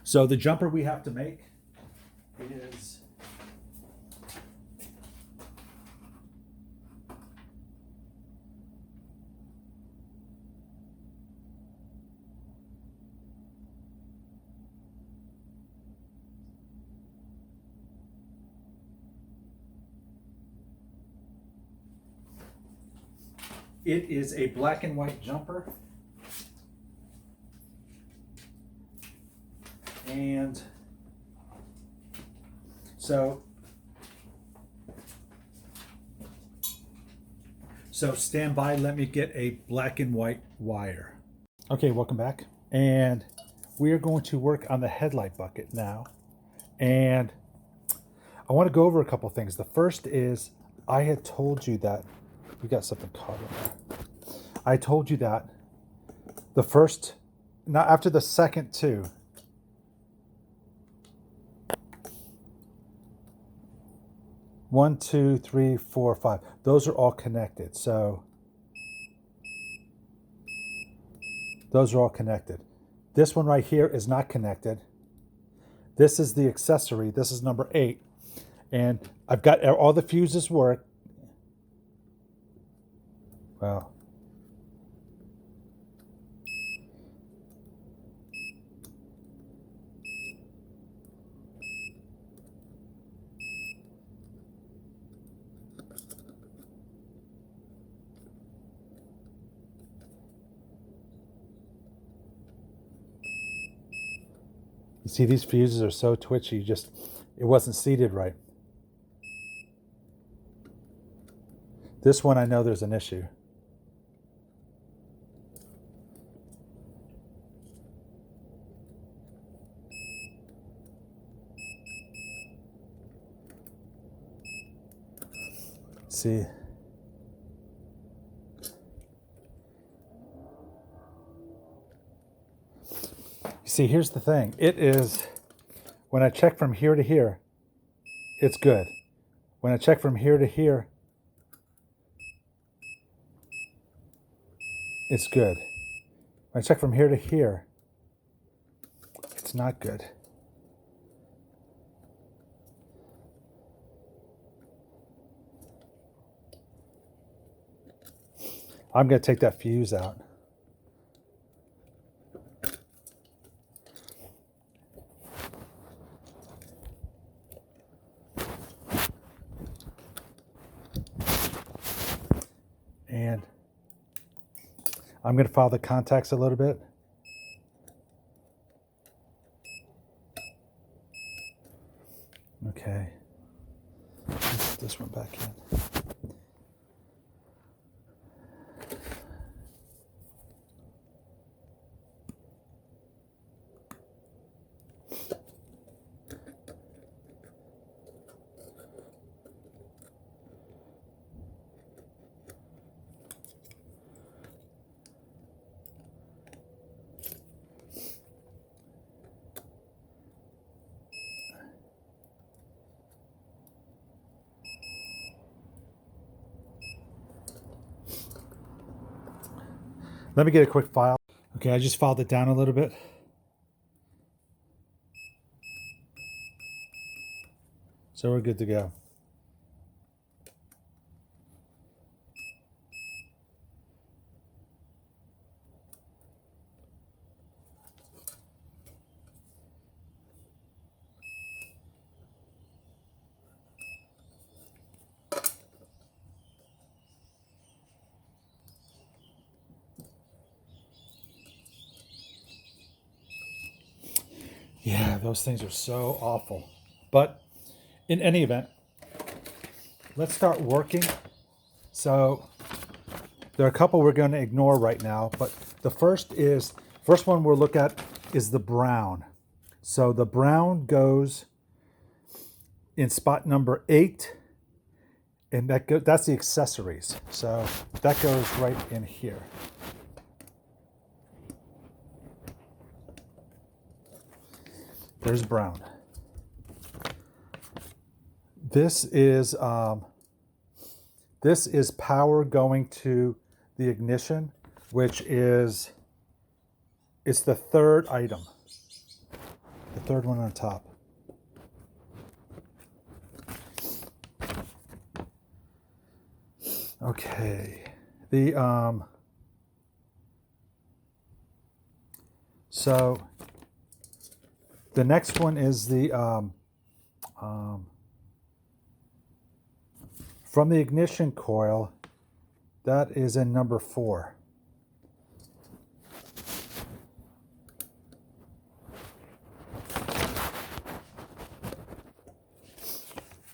So the jumper we have to make is a black and white jumper. And so stand by, let me get a black and white wire. Okay, welcome back. And we are going to work on the headlight bucket now. And I want to go over a couple things. The first is, I had told you that we got something caught in there. I told you that the first, not after the second two, one, two, three, four, five. Those are all connected. So those are all connected. This one right here is not connected. This is the accessory. This is number 8. And I've got all the fuses work. Well, you see, these fuses are so twitchy, it wasn't seated right. This one, I know there's an issue. See, here's the thing. It is, when I check from here to here, it's good. When I check from here to here, it's good. When I check from here to here, it's not good. I'm going to take that fuse out. And I'm going to file the contacts a little bit. Okay. Let's put this one back in. Let me get a quick file. Okay, I just filed it down a little bit. So we're good to go. Yeah, those things are so awful. But in any event, let's start working. So there are a couple we're going to ignore right now, but the first one we'll look at is the brown. So the brown goes in spot number 8, and that's the accessories. So that goes right in here. There's brown. This is power going to the ignition, which is, it's the third item. The third one on top. Okay. So the next one is the from the ignition coil. That is in number 4.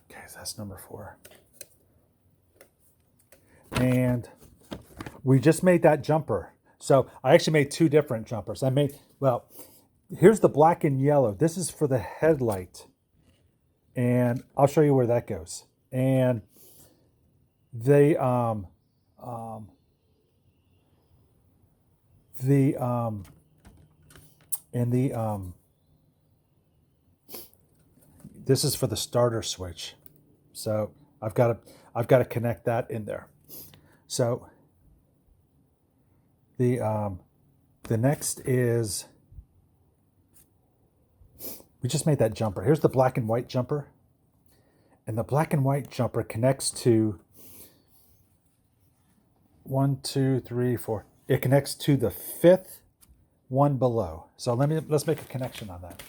Okay, so that's number 4. And we just made that jumper. So I actually made 2 different jumpers. Well, here's the black and yellow. This is for the headlight. And I'll show you where that goes. And they, this is for the starter switch. So I've got to connect that in there. So the next is, we just made that jumper. Here's the black and white jumper. And the black and white jumper connects to 1, 2, 3, 4. It connects to the 5th one below. So let's make a connection on that.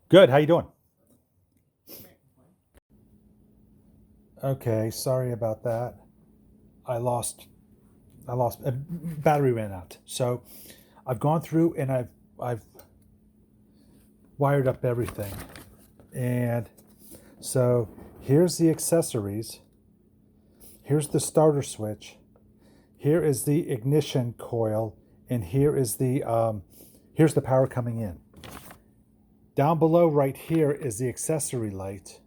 Good. How you doing? Okay. Sorry about that. I lost. Battery ran out. So I've gone through and I've wired up everything. And so here's the accessories. Here's the starter switch. Here is the ignition coil, and here is here's the power coming in. Down below right here is the accessory light.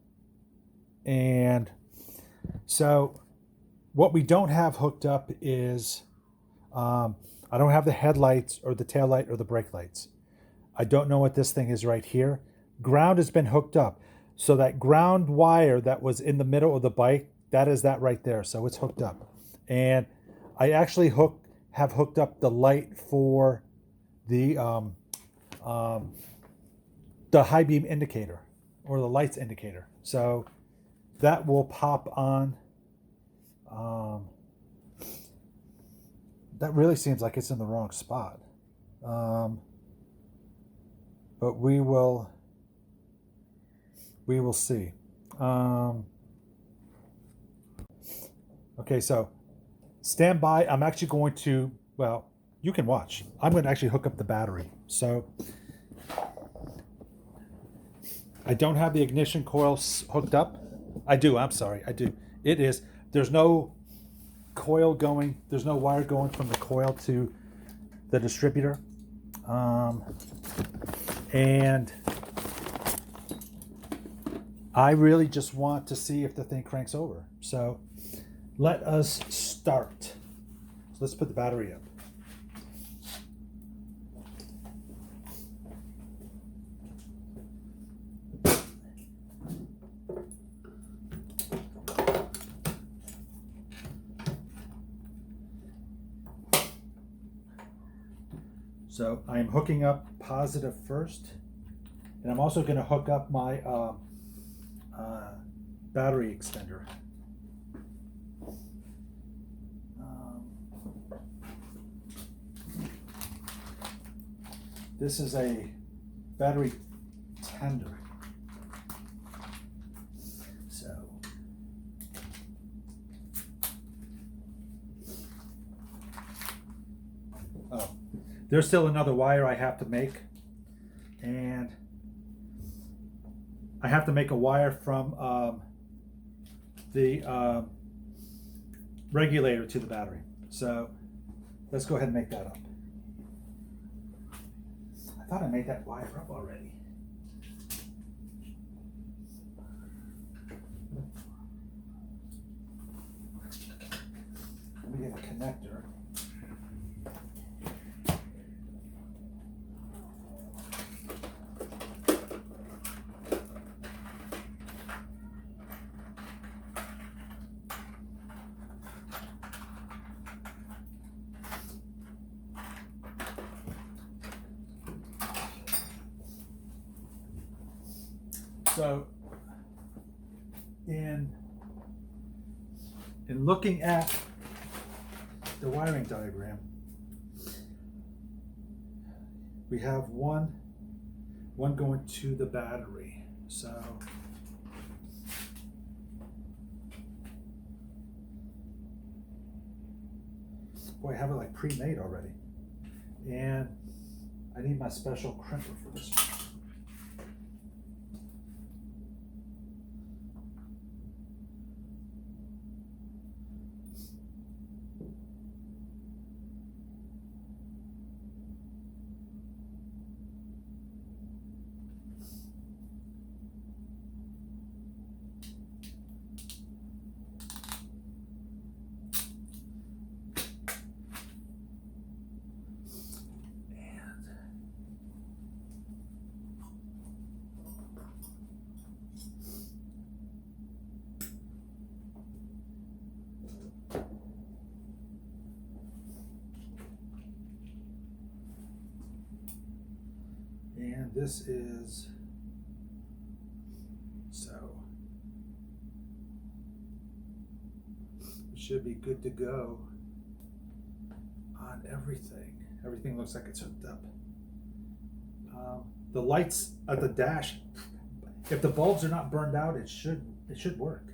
And so what we don't have hooked up is, I don't have the headlights or the tail light or the brake lights. I don't know what this thing is right here. Ground has been hooked up. So that ground wire that was in the middle of the bike, that is that right there. So it's hooked up. And I actually have hooked up the light for the high beam indicator or the lights indicator. So that will pop on. That really seems like it's in the wrong spot. But we will see. Okay, so stand by. I'm actually going to, well, you can watch. I'm going to actually hook up the battery. So I don't have the ignition coil hooked up. I do. I'm sorry. I do. It is. There's no coil going. There's no wire going from the coil to the distributor. And I really just want to see if the thing cranks over. So let us start. So let's put the battery up. So I'm hooking up positive first, and I'm also going to hook up my battery extender. This is a battery tender. So there's still another wire I have to make, and I have to make a wire from the regulator to the battery. So let's go ahead and make that up. I thought I made that wire up already. Let me get a connector. So in looking at the wiring diagram, we have one going to the battery. So boy, I have it like pre-made already. And I need my special crimper for this one. And this is, so it should be good to go on everything. Everything looks like it's hooked up. The lights at the dash, if the bulbs are not burned out, it should work.